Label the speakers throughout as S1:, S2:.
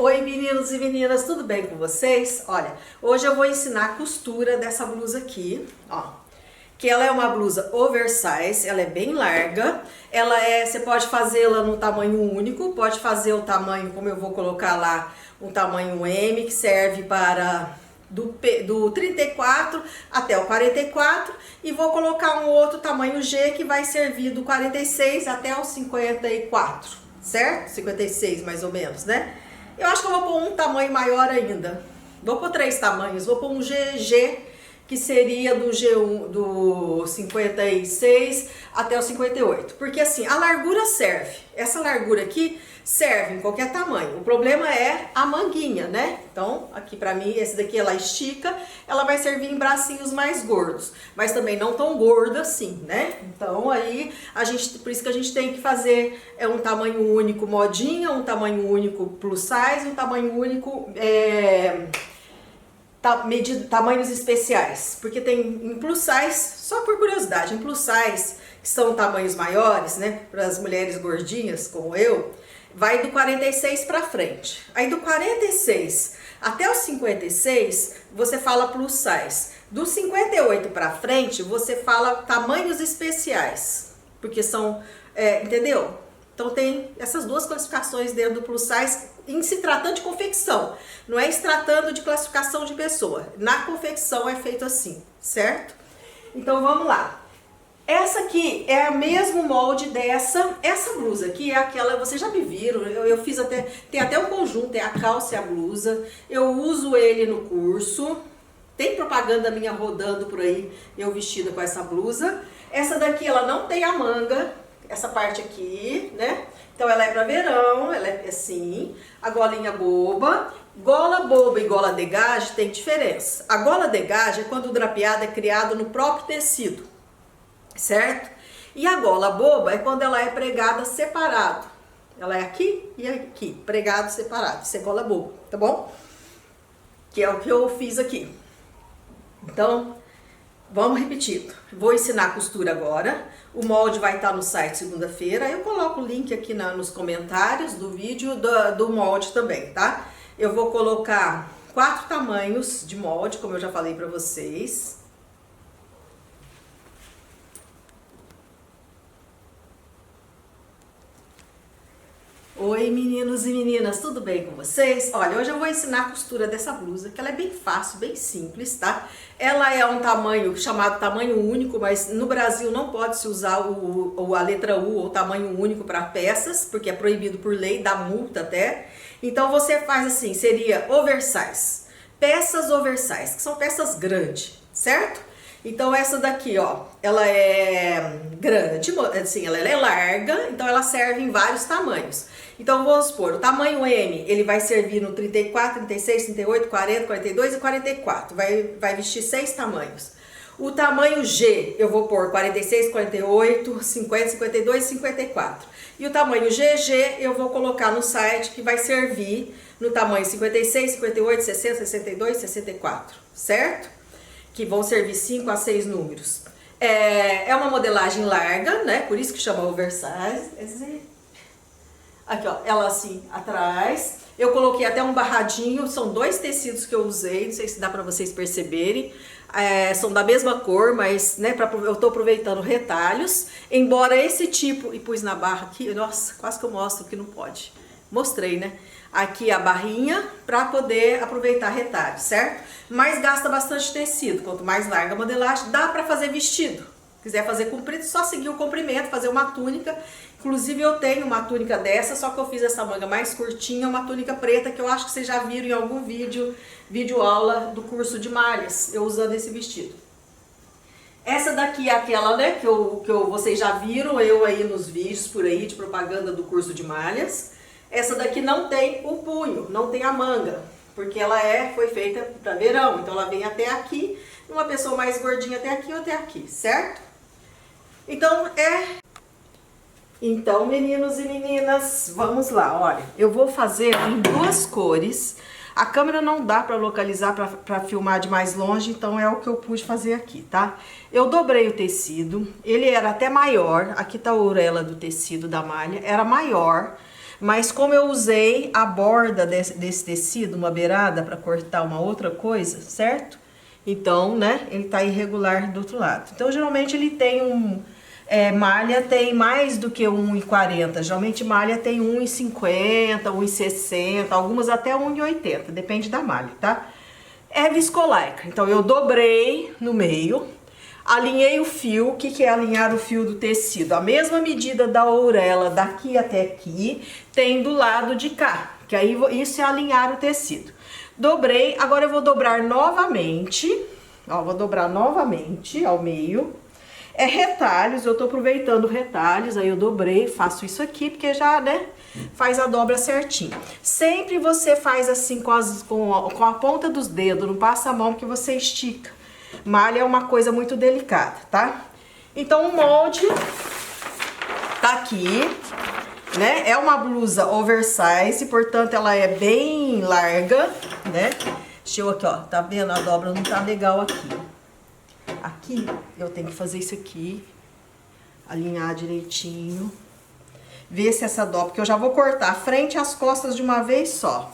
S1: Oi meninos e meninas, tudo bem com vocês? Olha, hoje eu vou ensinar a costura dessa blusa aqui, ó. Que ela é uma blusa oversize, ela é bem larga, você pode fazê-la no tamanho único, pode fazer o tamanho, como eu vou colocar lá, um tamanho M, que serve para do 34 até o 44, e vou colocar um outro tamanho G, que vai servir do 46 até o 54, certo? 56 mais ou menos, né? Eu acho que eu vou pôr um tamanho maior ainda, vou pôr 3 tamanhos, vou pôr um GG, que seria do G1, do 56 até o 58. Porque assim, a largura serve. Essa largura aqui serve em qualquer tamanho. O problema é a manguinha, né? Então, aqui pra mim, esse daqui ela estica, ela vai servir em bracinhos mais gordos. Mas também não tão gorda assim, né? Então, aí, por isso que a gente tem que fazer um tamanho único modinha, um tamanho único plus size, um tamanho único... tamanhos especiais, porque tem em plus size, só por curiosidade, em plus size, que são tamanhos maiores, né, para as mulheres gordinhas como eu, vai do 46 para frente. Aí do 46 até o 56, você fala plus size. Do 58 para frente, você fala tamanhos especiais, porque são, entendeu? Então tem essas duas classificações dentro do plus size em se tratando de confecção, não é se tratando de classificação de pessoa. Na confecção é feito assim, certo? Então vamos lá. Essa aqui é o mesmo molde essa blusa aqui é aquela, vocês já me viram, eu fiz tem até um conjunto, é a calça e a blusa, eu uso ele no curso, tem propaganda minha rodando por aí, eu vestida com essa blusa. Essa daqui ela não tem a manga, essa parte aqui, né? Então ela é para verão, ela é assim, a golinha boba. Gola boba e gola degage tem diferença. A gola degage é quando o drapeado é criado no próprio tecido, certo? E a gola boba é quando ela é pregada separado. Ela é aqui e aqui, pregado separado. Isso é gola boba, tá bom? Que é o que eu fiz aqui. Então, vamos repetindo. Vou ensinar a costura agora. O molde vai estar no site segunda-feira. Eu coloco o link aqui nos comentários do vídeo do molde também, tá? Eu vou colocar 4 tamanhos de molde, como eu já falei pra vocês. Oi meninos e meninas, tudo bem com vocês? Olha, hoje eu vou ensinar a costura dessa blusa, que ela é bem fácil, bem simples, tá? Ela é um tamanho chamado tamanho único, mas no Brasil não pode se usar a letra U ou tamanho único para peças, porque é proibido por lei, dá multa até. Então você faz assim, seria oversize, peças oversize, que são peças grandes, certo? Então essa daqui, ó, ela é grande, assim, ela é larga, então ela serve em vários tamanhos. Então vamos supor, o tamanho M, ele vai servir no 34, 36, 38, 40, 42 e 44. Vai vestir 6 tamanhos. O tamanho G, eu vou pôr 46, 48, 50, 52 e 54. E o tamanho GG, eu vou colocar no site, que vai servir no tamanho 56, 58, 60, 62, 64, certo? Que vão servir 5 a 6 números. É uma modelagem larga, né? Por isso que chama oversize. Aqui, ó, ela assim, atrás. Eu coloquei até um barradinho, são 2 tecidos que eu usei, não sei se dá pra vocês perceberem. São da mesma cor, mas, né, eu tô aproveitando retalhos. Embora esse tipo, e pus na barra aqui, nossa, quase que eu mostro que não pode. Mostrei, né? Aqui a barrinha para poder aproveitar retalho, certo? Mas gasta bastante tecido, quanto mais larga a modelagem, dá para fazer vestido. Se quiser fazer comprido, só seguir o comprimento, fazer uma túnica. Inclusive eu tenho uma túnica dessa, só que eu fiz essa manga mais curtinha, uma túnica preta, que eu acho que vocês já viram em algum vídeo aula do curso de malhas, eu usando esse vestido. Essa daqui é aquela, né, que vocês já viram eu aí nos vídeos por aí de propaganda do curso de malhas. Essa daqui não tem o punho, não tem a manga, porque ela foi feita para verão, então ela vem até aqui, uma pessoa mais gordinha até aqui ou até aqui, certo? Então, meninos e meninas, vamos lá, olha, eu vou fazer em 2 cores. A câmera não dá para localizar, para filmar de mais longe, então é o que eu pude fazer aqui, tá? Eu dobrei o tecido, ele era até maior, aqui tá a orelha do tecido da malha, era maior, Mas como eu usei a borda desse tecido, uma beirada, para cortar uma outra coisa, certo? Então, né, ele tá irregular do outro lado. Então, geralmente ele tem malha tem mais do que 1,40. Geralmente malha tem 1,50, 1,60, algumas até 1,80, depende da malha, tá? É viscolaicra. Então eu dobrei no meio, alinhei o fio. O que é alinhar o fio do tecido? A mesma medida da orelha daqui até aqui tem do lado de cá, que aí isso é alinhar o tecido. Dobrei, agora eu vou dobrar novamente, ó, vou dobrar novamente ao meio. É retalhos, eu tô aproveitando retalhos, aí eu dobrei, faço isso aqui, porque já, né, faz a dobra certinho. Sempre você faz assim com a ponta dos dedos, não passa a mão porque você estica. Malha é uma coisa muito delicada, tá? Então o molde tá aqui, né? É uma blusa oversize, portanto ela é bem larga, né? Deixa eu aqui, ó, tá vendo? A dobra não tá legal aqui. Aqui eu tenho que fazer isso aqui, alinhar direitinho, ver se essa dobra, porque eu já vou cortar a frente e as costas de uma vez só,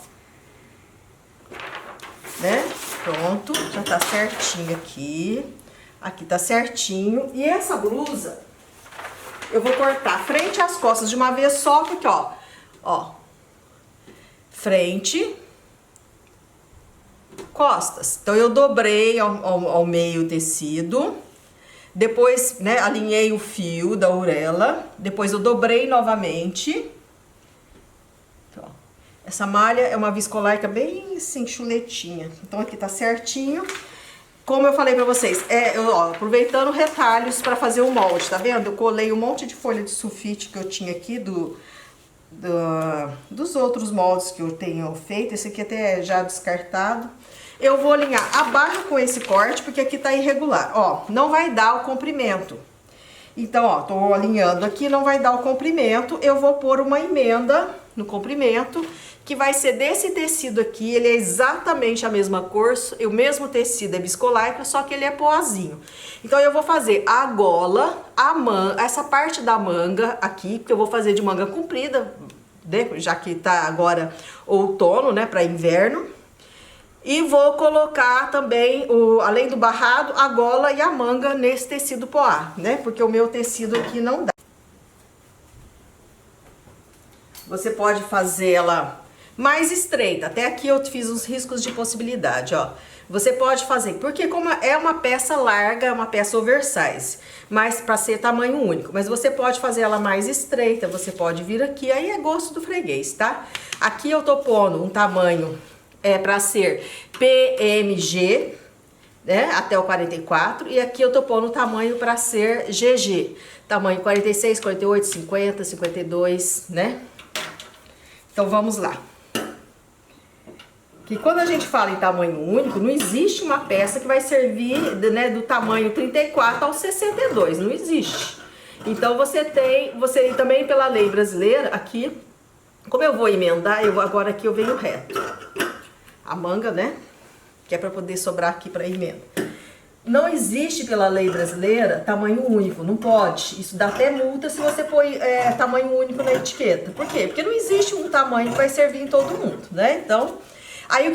S1: né? Pronto, já tá certinho aqui, aqui tá certinho. E essa blusa, eu vou cortar a frente e as costas de uma vez só, porque ó, frente, costas. Então eu dobrei ao meio o tecido, depois, né, alinhei o fio da orelha, depois eu dobrei novamente. Então, essa malha é uma viscolaicra bem assim, chuletinha. Então aqui tá certinho. Como eu falei pra vocês, aproveitando retalhos pra fazer o molde, tá vendo? Eu colei um monte de folha de sulfite que eu tinha aqui dos outros moldes que eu tenho feito. Esse aqui até é já descartado. Eu vou alinhar a barra com esse corte, porque aqui tá irregular. Ó, não vai dar o comprimento. Então, ó, tô alinhando aqui, não vai dar o comprimento. Eu vou pôr uma emenda no comprimento, que vai ser desse tecido aqui. Ele é exatamente a mesma cor, o mesmo tecido é viscolaicra, só que ele é poazinho. Então, eu vou fazer a gola, essa parte da manga aqui, porque eu vou fazer de manga comprida, já que tá agora outono, né, para inverno. E vou colocar também, além do barrado, a gola e a manga nesse tecido poá, né? Porque o meu tecido aqui não dá. Você pode fazer ela mais estreita. Até aqui eu fiz uns riscos de possibilidade, ó. Você pode fazer, porque como é uma peça larga, é uma peça oversize, mas para ser tamanho único. Mas você pode fazer ela mais estreita, você pode vir aqui, aí é gosto do freguês, tá? Aqui eu tô pondo um tamanho... para ser PMG, né, até o 44, e aqui eu tô pondo o tamanho para ser GG, tamanho 46, 48, 50, 52, né? Então vamos lá. Que quando a gente fala em tamanho único, não existe uma peça que vai servir, né, do tamanho 34 ao 62, não existe. Então você também pela lei brasileira aqui, como eu vou emendar, agora aqui eu venho reto. A manga, né? Que é para poder sobrar aqui para emenda. Não existe pela lei brasileira tamanho único, não pode. Isso dá até multa se você põe tamanho único na etiqueta. Por quê? Porque não existe um tamanho que vai servir em todo mundo, né? Então, aí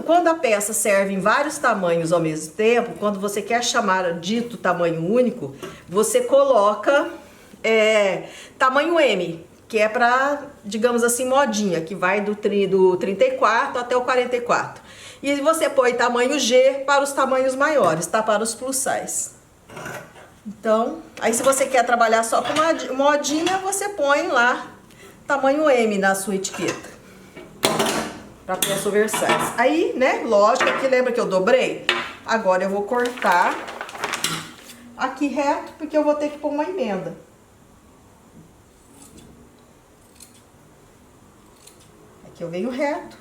S1: quando a peça serve em vários tamanhos ao mesmo tempo, quando você quer chamar dito tamanho único, você coloca tamanho M. Que é para, digamos assim, modinha, que vai do 34 até o 44. E você põe tamanho G para os tamanhos maiores, tá? Para os plus size. Então, aí se você quer trabalhar só com modinha, você põe lá tamanho M na sua etiqueta. Para peça oversize. Aí, né, lógico, aqui lembra que eu dobrei? Agora eu vou cortar aqui reto, porque eu vou ter que pôr uma emenda. Aqui eu venho reto.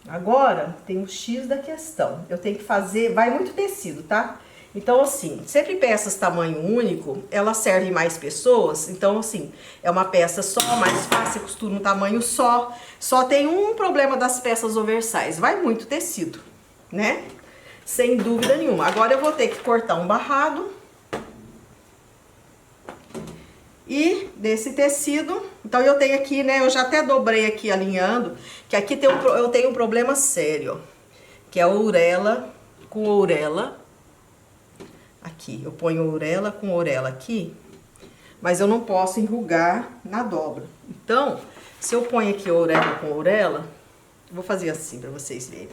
S1: Agora, tem o X da questão. Eu tenho que fazer... Vai muito tecido, tá? Então, assim, sempre peças tamanho único, elas servem mais pessoas. Então, assim, é uma peça só, mais fácil, costura um tamanho só. Só tem um problema das peças oversize. Vai muito tecido, né? Sem dúvida nenhuma. Agora eu vou ter que cortar um barrado. E desse tecido, então eu tenho aqui, né, eu já até dobrei aqui alinhando, que aqui eu tenho um problema sério, que é a orelha com orelha. Aqui, eu ponho orelha com orelha aqui, mas eu não posso enrugar na dobra. Então, se eu ponho aqui orelha com orelha, vou fazer assim pra vocês verem.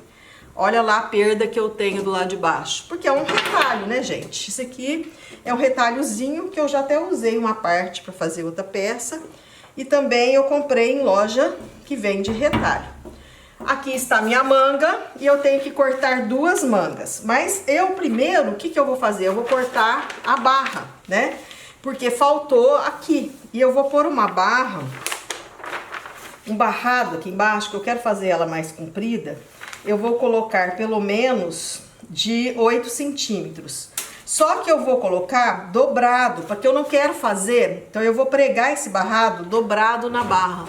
S1: Olha lá a perda que eu tenho do lado de baixo, porque é um retalho, né, gente? Isso aqui é um retalhozinho que eu já até usei uma parte pra fazer outra peça. E também eu comprei em loja que vende retalho. Aqui está a minha manga e eu tenho que cortar 2 mangas. Mas eu primeiro, o que eu vou fazer? Eu vou cortar a barra, né? Porque faltou aqui. E eu vou pôr uma barra, um barrado aqui embaixo, que eu quero fazer ela mais comprida. Eu vou colocar pelo menos de 8 centímetros. Só que eu vou colocar dobrado, porque eu não quero fazer. Então eu vou pregar esse barrado dobrado na barra,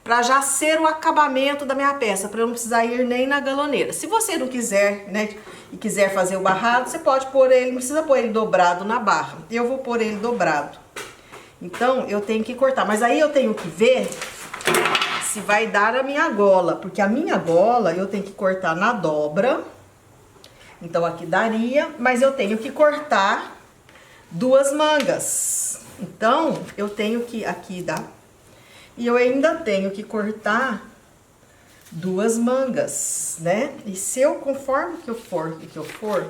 S1: para já ser o acabamento da minha peça, para eu não precisar ir nem na galoneira. Se você não quiser, né, e quiser fazer o barrado, você pode pôr ele, não precisa pôr ele dobrado na barra. Eu vou pôr ele dobrado. Então eu tenho que cortar, mas aí eu tenho que ver se vai dar a minha gola, porque a minha gola eu tenho que cortar na dobra. Então aqui daria, mas eu tenho que cortar 2 mangas. Então eu tenho que aqui dá. E eu ainda tenho que cortar 2 mangas, né? E se eu, conforme que eu for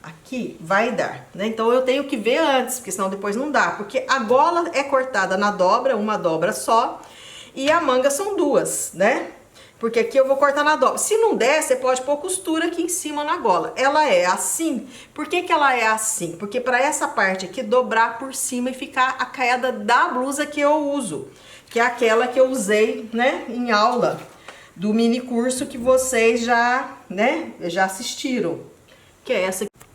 S1: aqui, vai dar, né? Então eu tenho que ver antes, porque senão depois não dá. Porque a gola é cortada na dobra, uma dobra só. E a manga são 2, né? Porque aqui eu vou cortar na dobra. Se não der, você pode pôr costura aqui em cima na gola. Ela é assim. Por que que ela é assim? Porque para essa parte aqui dobrar por cima e ficar a queda da blusa que eu uso. Que é aquela que eu usei, né, em aula do mini curso que vocês já, né, já assistiram. Que é essa aqui.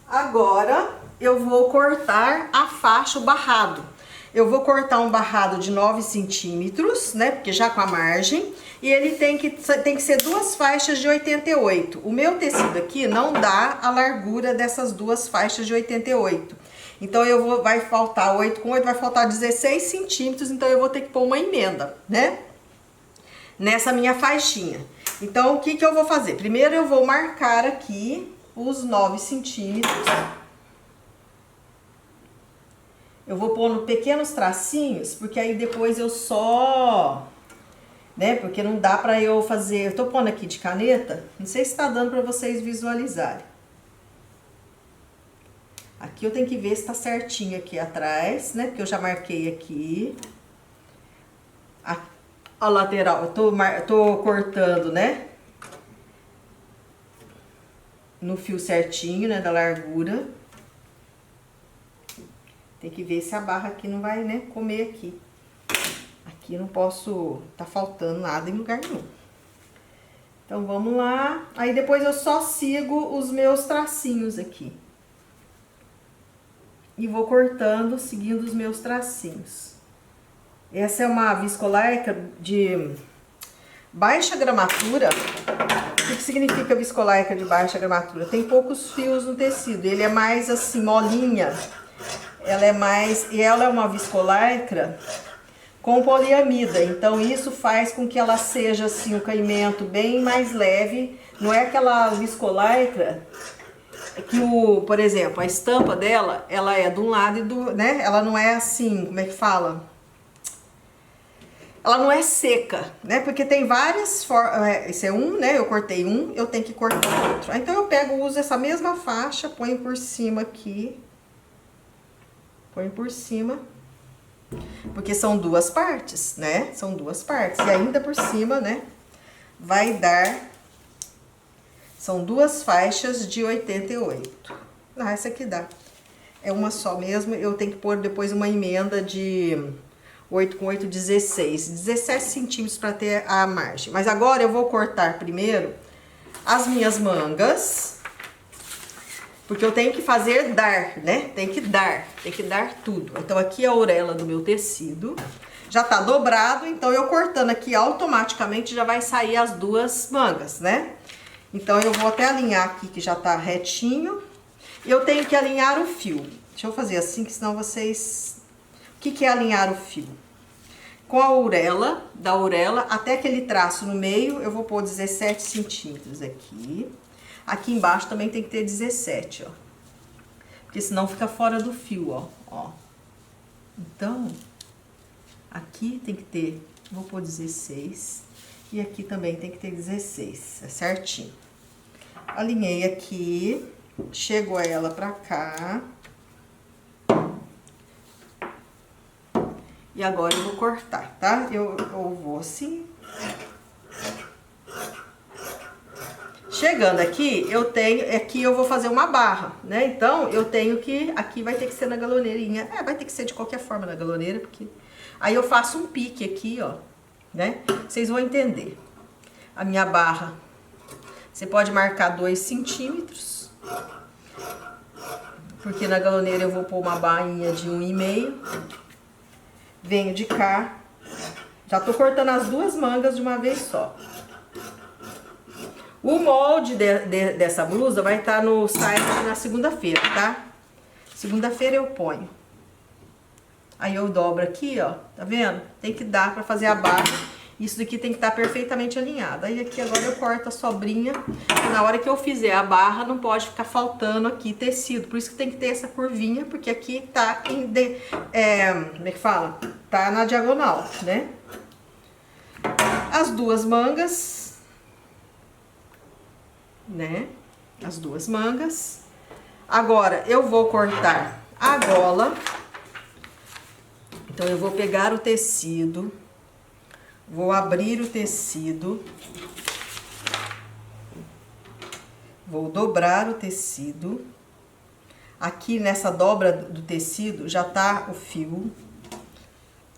S1: Agora eu vou cortar a faixa, o barrado. Eu vou cortar um barrado de 9 centímetros, né? Porque já com a margem. E ele tem que ser 2 faixas de 88. O meu tecido aqui não dá a largura dessas 2 faixas de 88. Então, vai faltar 8 com 8, vai faltar 16 centímetros. Então, eu vou ter que pôr uma emenda, né? Nessa minha faixinha. Então, o que que eu vou fazer? Primeiro, eu vou marcar aqui os 9 centímetros. Eu vou pôr pequenos tracinhos, porque aí depois eu só, né, porque não dá pra eu fazer, eu tô pondo aqui de caneta, não sei se tá dando pra vocês visualizarem. Aqui eu tenho que ver se tá certinho aqui atrás, né, porque eu já marquei aqui. A lateral, eu tô cortando, né, no fio certinho, né, da largura. Tem que ver se a barra aqui não vai, né, comer aqui. Aqui não posso, tá faltando nada em lugar nenhum. Então, vamos lá. Aí, depois eu só sigo os meus tracinhos aqui. E vou cortando, seguindo os meus tracinhos. Essa é uma viscolaicra de baixa gramatura. O que significa viscolaicra de baixa gramatura? Tem poucos fios no tecido, ele é mais assim, molinha. Ela é uma viscolaicra com poliamida, então isso faz com que ela seja assim, um caimento bem mais leve. Não é aquela viscolaicra que por exemplo, a estampa dela, ela é de um lado e né? Ela não é assim, como é que fala? Ela não é seca, né? Porque tem várias formas. Esse é um, né? Eu cortei um, eu tenho que cortar outro. Então eu uso essa mesma faixa, ponho por cima aqui. Põe por cima, porque são 2 partes, né? São 2 partes. E ainda por cima, né? Vai dar... São 2 faixas de 88. Ah, essa aqui dá. É uma só mesmo. Eu tenho que pôr depois uma emenda de 8 com 8, 16. 17 centímetros para ter a margem. Mas agora eu vou cortar primeiro as minhas mangas. Porque eu tenho que fazer dar, né? Tem que dar tudo. Então, aqui é a orelha do meu tecido. Já tá dobrado, então eu cortando aqui automaticamente já vai sair as 2 mangas, né? Então, eu vou até alinhar aqui que já tá retinho. E eu tenho que alinhar o fio. Deixa eu fazer assim, que senão vocês... O que que é alinhar o fio? Com a orelha, da orelha até aquele traço no meio, eu vou pôr 17 centímetros aqui. Aqui embaixo também tem que ter 17, ó. Porque senão fica fora do fio, ó. Então, aqui tem que ter, vou pôr 16. E aqui também tem que ter 16, é certinho. Alinhei aqui, chego ela pra cá. E agora eu vou cortar, tá? Eu vou assim. Chegando aqui, aqui eu vou fazer uma barra, né? Então, eu tenho que, aqui vai ter que ser na galoneirinha. Vai ter que ser de qualquer forma na galoneira, porque... Aí eu faço um pique aqui, ó, né? Vocês vão entender. A minha barra, você pode marcar 2 centímetros. Porque na galoneira eu vou pôr uma barrinha de 1,5. Venho de cá, já tô cortando as 2 mangas de uma vez só. O molde dessa blusa vai estar no site na segunda-feira, tá? Segunda-feira eu ponho. Aí eu dobro aqui, ó, tá vendo? Tem que dar pra fazer a barra. Isso daqui tem que estar perfeitamente alinhado. Aí aqui agora eu corto a sobrinha. E na hora que eu fizer a barra, não pode ficar faltando aqui tecido. Por isso que tem que ter essa curvinha, porque aqui tá como é que fala? Tá na diagonal, né? As 2 mangas, né? As 2 mangas. Agora eu vou cortar a gola. Então eu vou pegar o tecido. Vou abrir o tecido, vou dobrar o tecido. Aqui nessa dobra do tecido já tá o fio.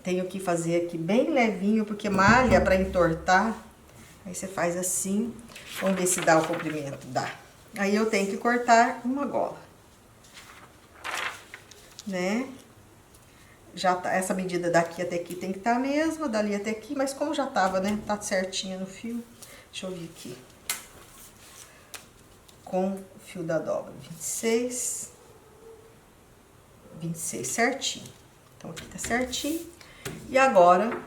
S1: Tenho que fazer aqui bem levinho, porque malha para entortar. Aí você faz assim, vamos ver se dá o comprimento, dá. Aí eu tenho que cortar uma gola, né? Já tá, essa medida daqui até aqui tem que estar a mesma, dali até aqui, mas como já tava, né, tá certinha no fio, deixa eu vir aqui. Com o fio da dobra, 26 certinho. Então aqui tá certinho. E agora,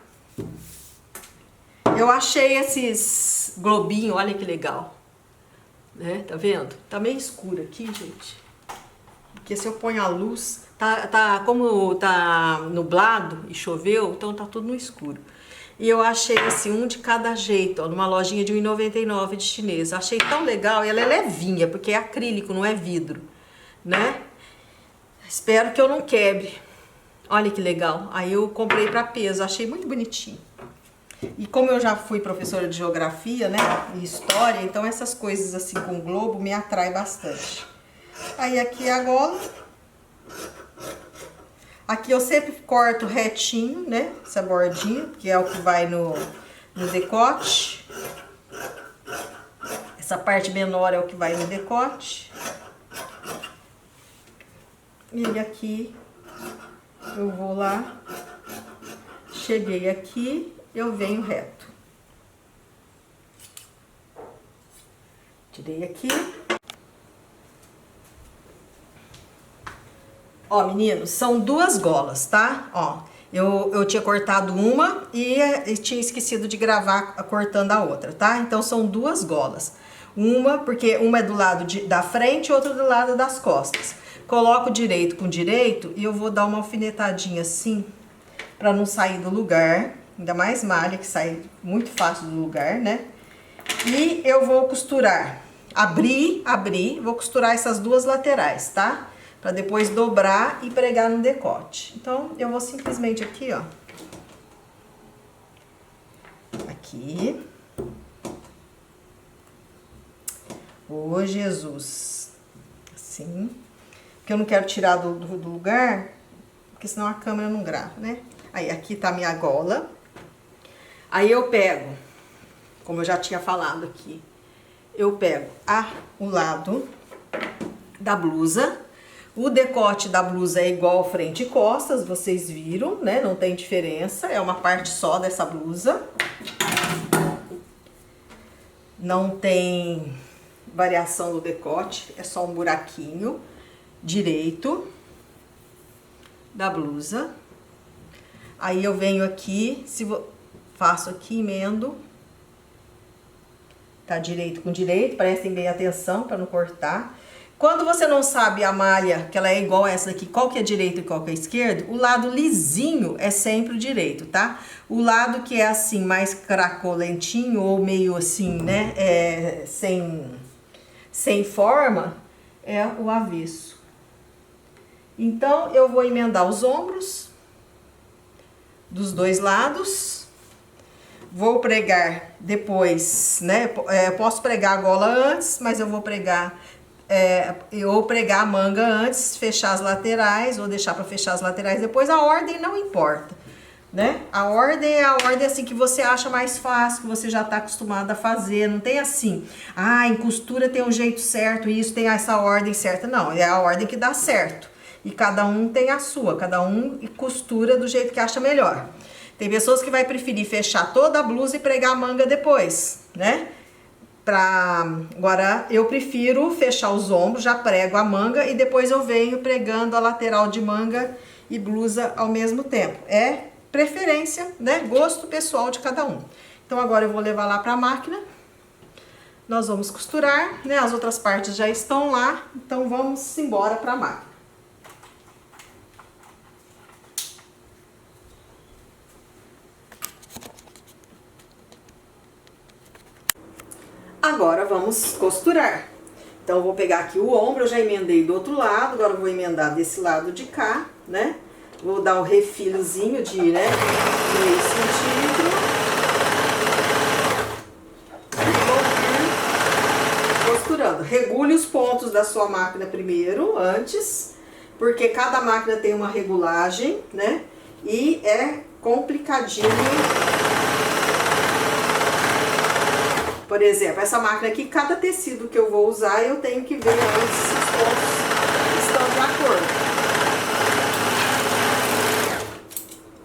S1: eu achei esses globinhos, olha que legal, né, tá vendo? Tá meio escuro aqui, gente, porque se eu ponho a luz... como tá nublado e choveu, então tá tudo no escuro. E eu achei assim, um de cada jeito, ó, numa lojinha de R$1,99 de chinês. Eu achei tão legal, e ela é levinha, porque é acrílico, não é vidro, né? Espero que eu não quebre. Olha que legal. Aí eu comprei pra peso, achei muito bonitinho. E como eu já fui professora de geografia, né, e história, então essas coisas assim com globo me atrai bastante. Aí aqui a gola. Aqui eu sempre corto retinho, né? Essa bordinha, que é o que vai no decote. Essa parte menor é o que vai no decote. E aqui eu vou lá. Cheguei aqui, eu venho reto. Tirei aqui. Ó, meninos, são 2 golas, tá? Ó, eu tinha cortado uma e tinha esquecido de gravar cortando a outra, tá? Então, são 2 golas. Porque uma é do lado da frente e outra do lado das costas. Coloco direito com direito e eu vou dar uma alfinetadinha assim, pra não sair do lugar. Ainda mais malha, que sai muito fácil do lugar, né? E eu vou costurar, abrir, vou costurar essas 2 laterais, tá? Pra depois dobrar e pregar no decote. Então, eu vou simplesmente aqui, ó. Aqui. Ô, Jesus. Assim. Porque eu não quero tirar do lugar, porque senão a câmera não grava, né? Aí, aqui tá a minha gola. Aí eu pego, como eu já tinha falado aqui, eu pego o lado da blusa. O decote da blusa é igual frente e costas, vocês viram, né? Não tem diferença, é uma parte só dessa blusa. Não tem variação no decote, é só um buraquinho direito. da blusa. Aí eu venho aqui, faço aqui, emendo. Tá direito com direito, prestem bem atenção para não cortar. Quando você não sabe a malha, que ela é igual a essa daqui, qual que é direito e qual que é esquerdo, o lado lisinho é sempre o direito, tá? O lado que é assim, mais cracolentinho ou meio assim, né, sem forma, é o avesso. Então, eu vou emendar os ombros dos dois lados. Vou pregar depois, né? Eu posso pregar a gola antes, mas eu vou pregar a manga antes, fechar as laterais, ou deixar para fechar as laterais depois. A ordem não importa, né? A ordem é a ordem assim que você acha mais fácil, que você já tá acostumado a fazer. Não tem assim, em costura tem um jeito certo, isso tem essa ordem certa. Não, é a ordem que dá certo. E cada um tem a sua, cada um costura do jeito que acha melhor. Tem pessoas que vai preferir fechar toda a blusa e pregar a manga depois, né? Agora, eu prefiro fechar os ombros, já prego a manga e depois eu venho pregando a lateral de manga e blusa ao mesmo tempo. É preferência, né? Gosto pessoal de cada um. Então, agora eu vou levar lá pra máquina. Nós vamos costurar, né? As outras partes já estão lá, então vamos embora pra máquina. Agora vamos costurar. Então eu vou pegar aqui o ombro, eu já emendei do outro lado, agora eu vou emendar desse lado de cá, né? Vou dar um refilhozinho de, né, meio centímetro. E vou costurando. Regule os pontos da sua máquina primeiro, antes, porque cada máquina tem uma regulagem, né? E é complicadinho. Por exemplo, essa máquina aqui, cada tecido que eu vou usar, eu tenho que ver antes se os pontos estão de acordo.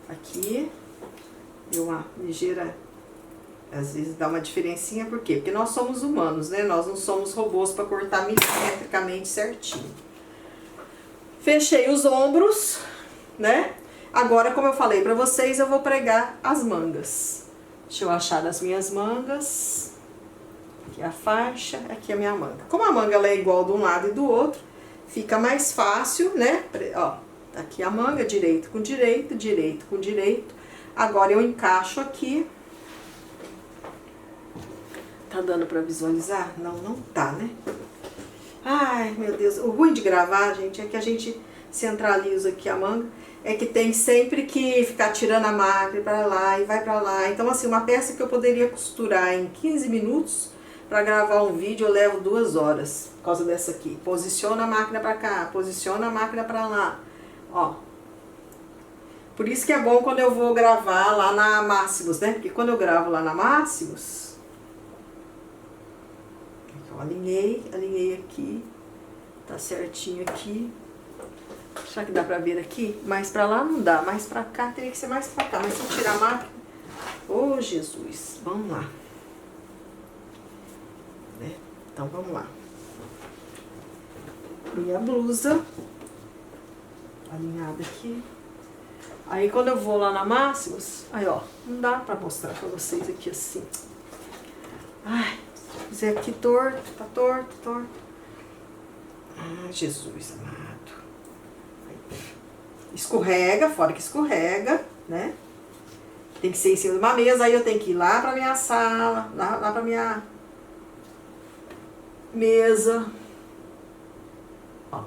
S1: Aqui, deu uma ligeira, às vezes dá uma diferencinha, por quê? Porque nós somos humanos, né? Nós não somos robôs para cortar milimetricamente certinho. Fechei os ombros, né? Agora, como eu falei pra vocês, eu vou pregar as mangas. Deixa eu achar as minhas mangas. Aqui a faixa, aqui a minha manga. Como a manga ela é igual de um lado e do outro, fica mais fácil, né? Ó, aqui a manga, direito com direito, direito com direito. Agora eu encaixo aqui. Tá dando pra visualizar? Não, não tá, né? Ai, meu Deus. O ruim de gravar, gente, é que a gente centraliza aqui a manga. É que tem sempre que ficar tirando a máquina pra lá e vai pra lá. Então, assim, uma peça que eu poderia costurar em 15 minutos, para gravar um vídeo eu levo 2 horas, por causa dessa aqui. Posiciona a máquina pra cá, posiciona a máquina pra lá, ó. Por isso que é bom quando eu vou gravar lá na Máximos, né? Porque quando eu gravo lá na Máximos, eu alinhei aqui, tá certinho aqui. Será que dá pra ver aqui? Mais pra lá não dá, mais pra cá teria que ser mais pra cá. Mas se eu tirar a máquina... Ô, Jesus! Vamos lá. Né? Então, vamos lá. E a blusa. Alinhada aqui. Aí, quando eu vou lá na Máximos... Aí, ó. Não dá pra mostrar pra vocês aqui assim. Ai, se fizer aqui torto, tá torto, torto. Ah, Jesus amado. Escorrega, fora que escorrega, né? Tem que ser em cima de uma mesa, aí eu tenho que ir lá pra minha sala, lá pra minha mesa. Ó,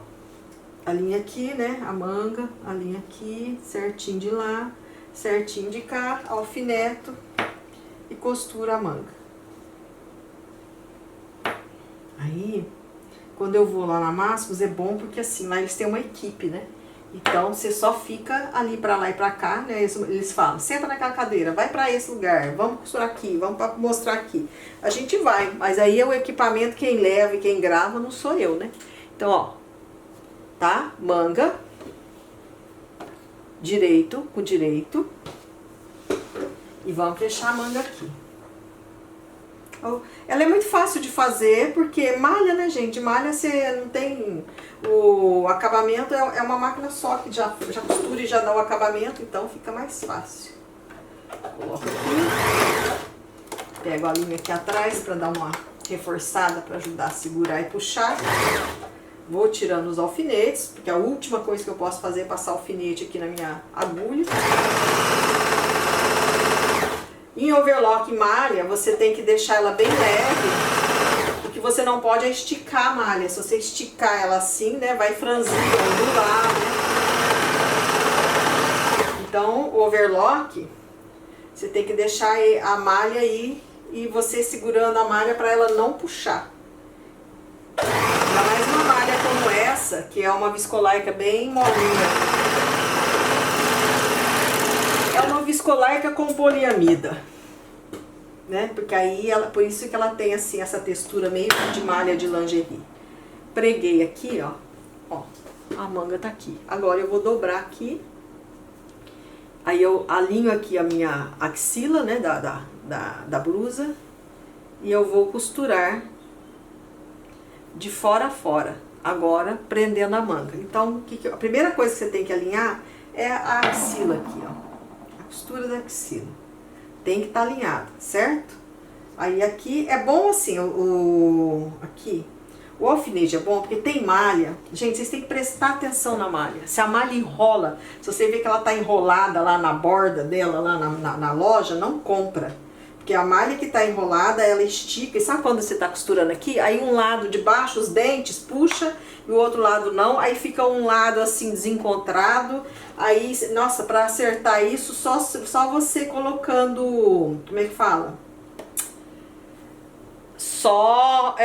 S1: a linha aqui, né? A manga, a linha aqui, certinho de lá, certinho de cá, alfineto e costura a manga. Aí, quando eu vou lá na Máximos, é bom porque assim, lá eles têm uma equipe, né? Então, você só fica ali pra lá e pra cá, né? Eles falam, senta naquela cadeira, vai pra esse lugar, vamos costurar aqui, vamos mostrar aqui. A gente vai, mas aí é o equipamento, quem leva e quem grava não sou eu, né? Então, ó, tá? Manga, direito com direito. E vamos fechar a manga aqui. Ela é muito fácil de fazer, porque malha, né, gente? Malha você não tem o acabamento, é uma máquina só que já costura e já dá o acabamento, então fica mais fácil. Coloco aqui, pego a linha aqui atrás para dar uma reforçada, para ajudar a segurar e puxar. Vou tirando os alfinetes, porque a última coisa que eu posso fazer é passar alfinete aqui na minha agulha. Em overlock e malha, você tem que deixar ela bem leve. O que você não pode é esticar a malha. Se você esticar ela assim, né, vai franzir, vai ondular, né? Então, o overlock, você tem que deixar a malha aí e você segurando a malha para ela não puxar. Ainda mais uma malha como essa, que é uma viscolaica bem molinha. É uma viscolaica com poliamida, né? Porque aí por isso que ela tem assim essa textura meio de malha de lingerie. Preguei aqui, ó, a manga tá aqui. Agora eu vou dobrar aqui. Aí eu alinho aqui a minha axila, né, da blusa, e eu vou costurar de fora a fora, agora prendendo a manga. Então, a primeira coisa que você tem que alinhar é a axila aqui, ó, a costura da axila. Tem que estar alinhada, certo? Aí aqui é bom assim, aqui, o alfinete é bom porque tem malha. Gente, vocês têm que prestar atenção na malha. Se a malha enrola, se você vê que ela tá enrolada lá na borda dela, lá na loja, não compra. Porque a malha que tá enrolada, ela estica. E sabe quando você tá costurando aqui? Aí um lado de baixo, os dentes, puxa, e o outro lado não. Aí fica um lado assim, desencontrado. Aí, nossa, pra acertar isso, só você colocando, como é que fala? Só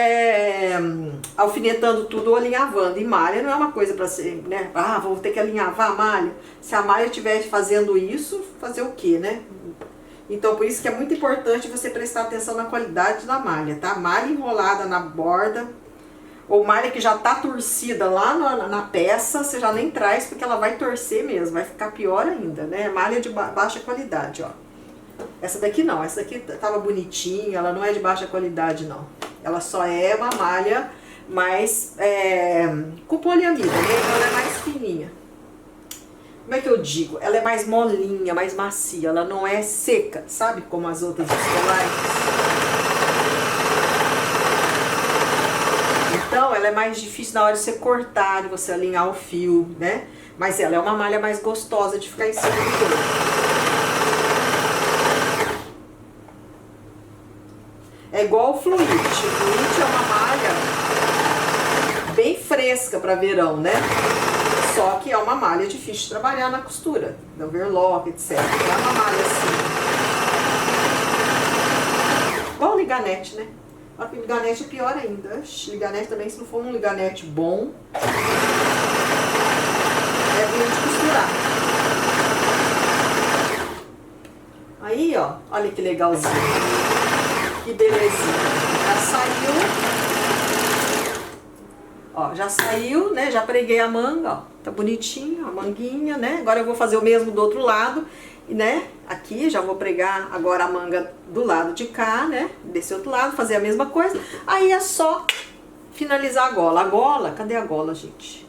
S1: alfinetando tudo ou alinhavando. E malha não é uma coisa pra ser, né? Ah, vou ter que alinhavar a malha. Se a malha estiver fazendo isso, fazer o quê, né? Então, por isso que é muito importante você prestar atenção na qualidade da malha, tá? Malha enrolada na borda, ou malha que já tá torcida lá na peça, você já nem traz, porque ela vai torcer mesmo, vai ficar pior ainda, né? Malha de baixa qualidade, ó. Essa daqui não, essa daqui tava bonitinha, ela não é de baixa qualidade, não. Ela só é uma malha mais com poliamida, né? Então ela é mais fininha. Como é que eu digo? Ela é mais molinha, mais macia, ela não é seca, sabe? Como as outras viscolaitas. Então ela é mais difícil na hora de você cortar, de você alinhar o fio, né? Mas ela é uma malha mais gostosa de ficar em cima do corpo. É igual o fluid. O fluid é uma malha bem fresca para verão, né? Só que é uma malha difícil de trabalhar na costura, do overlock, etc. Não é uma malha assim. Igual o liganete, né? O liganete é pior ainda. Liganete também, se não for um liganete bom, é ruim de costurar. Aí, ó, olha que legalzinho. Que belezinha. Já saiu. Ó, já saiu, né? Já preguei a manga, ó. Tá bonitinho, a manguinha, né? Agora eu vou fazer o mesmo do outro lado, né? Aqui, já vou pregar agora a manga do lado de cá, né? Desse outro lado, fazer a mesma coisa. Aí é só finalizar a gola. A gola, cadê a gola, gente?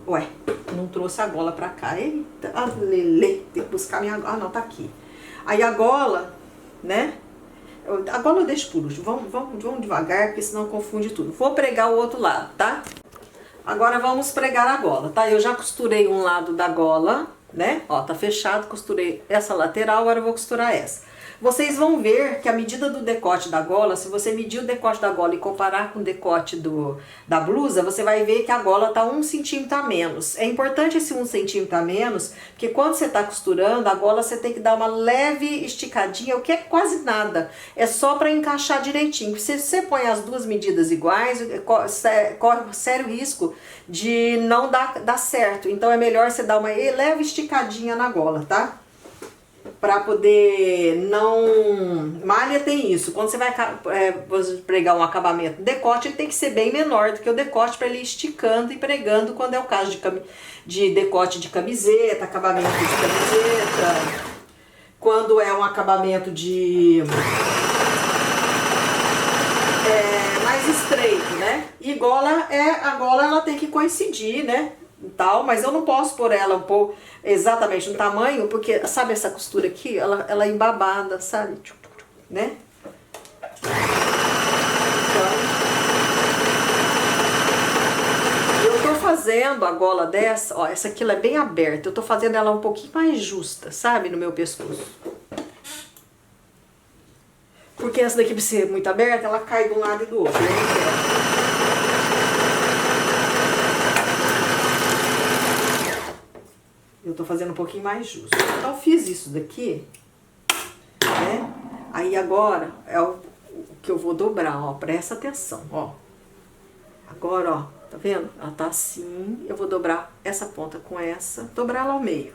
S1: Ué, não trouxe a gola pra cá. Eita, lele, tem que buscar minha gola. Ah, não, tá aqui. Aí a gola, né? A gola eu deixo por último. Vamos devagar, porque senão confunde tudo. Vou pregar o outro lado, tá? Agora vamos pregar a gola, tá? Eu já costurei um lado da gola, né? Ó, tá fechado, costurei essa lateral, agora eu vou costurar essa. Vocês vão ver que a medida do decote da gola, se você medir o decote da gola e comparar com o decote da blusa, você vai ver que a gola tá 1 centímetro a menos. É importante esse 1 centímetro a menos, porque quando você tá costurando, a gola você tem que dar uma leve esticadinha, o que é quase nada. É só para encaixar direitinho. Se você põe as duas medidas iguais, corre sério risco de não dar certo. Então é melhor você dar uma leve esticadinha na gola, tá? Para poder não... Malha tem isso, quando você vai pregar um acabamento, decote ele tem que ser bem menor do que o decote, para ele ir esticando e pregando quando é o caso de decote de camiseta, acabamento de camiseta, quando é um acabamento de estreito, né? E a gola ela tem que coincidir, né? E tal, mas eu não posso pôr ela exatamente no tamanho, porque sabe essa costura aqui? Ela é embabada, sabe? Né? Então, eu tô fazendo a gola dessa, ó, essa aqui ela é bem aberta, eu tô fazendo ela um pouquinho mais justa, sabe? No meu pescoço. Porque essa daqui, por ser muito aberta, ela cai de um lado e do outro. Eu tô fazendo um pouquinho mais justo. Então, eu fiz isso daqui, né? Aí agora é o que eu vou dobrar, ó. Presta atenção, ó. Agora, ó, tá vendo? Ela tá assim. Eu vou dobrar essa ponta com essa, dobrar ela ao meio,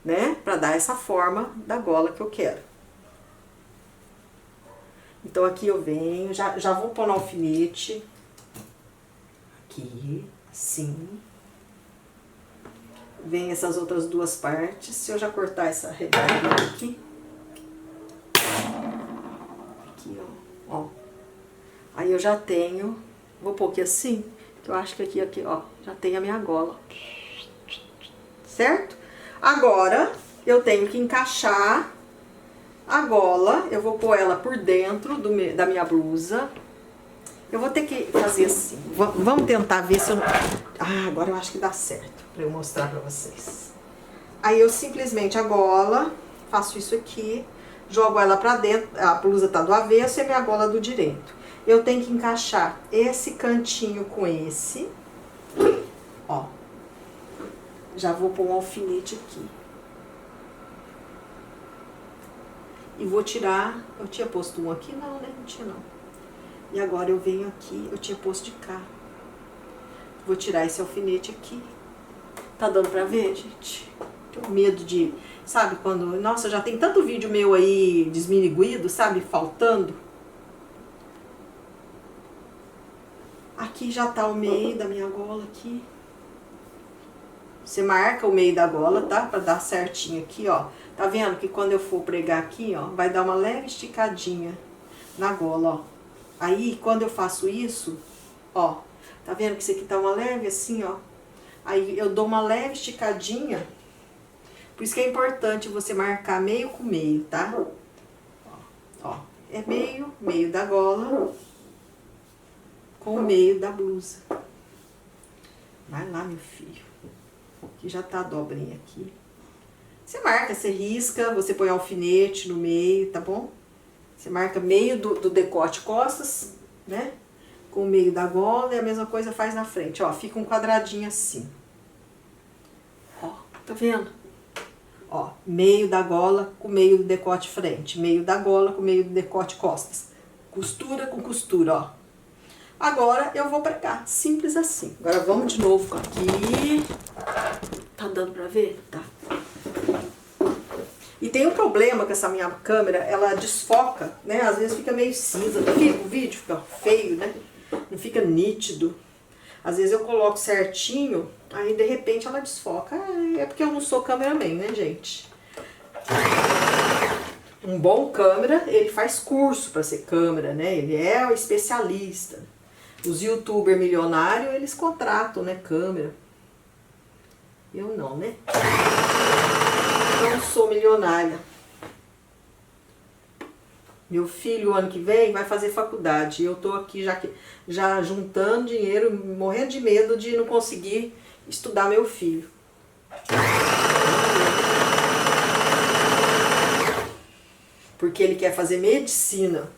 S1: né? Pra dar essa forma da gola que eu quero. Então aqui eu venho, já vou pôr no alfinete. Aqui, assim. Vem essas outras duas partes. Se eu já cortar essa rebarba aqui. Aqui, ó. Aí eu já tenho, vou pôr aqui assim, que eu acho que aqui, ó, já tem a minha gola. Certo? Agora, eu tenho que encaixar a gola, eu vou pôr ela por dentro da minha blusa. Eu vou ter que fazer assim. Vamos tentar ver se eu... Ah, agora eu acho que dá certo, pra eu mostrar pra vocês. Aí eu simplesmente a gola, faço isso aqui, jogo ela pra dentro, a blusa tá do avesso e a minha gola do direito. Eu tenho que encaixar esse cantinho com esse, ó. Já vou pôr um alfinete aqui. E vou tirar, eu tinha posto um aqui, não, né? Não tinha não. E agora eu venho aqui, eu tinha posto de cá. Vou tirar esse alfinete aqui. Tá dando pra ver, gente? Tenho medo de, sabe, quando... Nossa, já tem tanto vídeo meu aí desminiguido, sabe, faltando. Aqui já tá o meio da minha gola aqui. Você marca o meio da gola, tá? Pra dar certinho aqui, ó. Tá vendo que quando eu for pregar aqui, ó, vai dar uma leve esticadinha na gola, ó. Aí, quando eu faço isso, ó, tá vendo que isso aqui tá uma leve assim, ó. Aí eu dou uma leve esticadinha. Por isso que é importante você marcar meio com meio, tá? Ó, é meio da gola com o meio da blusa. Vai lá, meu filho. Que já tá a dobrinha aqui. Você marca, você risca, você põe alfinete no meio, tá bom? Você marca meio do decote costas, né? Com o meio da gola e a mesma coisa faz na frente, ó. Fica um quadradinho assim. Ó, tá vendo? Ó, meio da gola com meio do decote frente. Meio da gola com meio do decote costas. Costura com costura, ó. Agora eu vou pregar, simples assim. Agora vamos de novo aqui. Tá dando pra ver? Tá. E tem um problema com essa minha câmera, ela desfoca, né? Às vezes fica meio cinza, o vídeo fica feio, né? Não fica nítido. Às vezes eu coloco certinho, aí de repente ela desfoca. É porque eu não sou cameraman, né, gente? Um bom câmera, ele faz curso pra ser câmera, né? Ele é o especialista. Os youtubers milionários, eles contratam, né, câmera. Eu não, né? Não sou milionária. Meu filho, ano que vem, vai fazer faculdade. Eu tô aqui já juntando dinheiro, morrendo de medo de não conseguir estudar meu filho. Porque ele quer fazer medicina.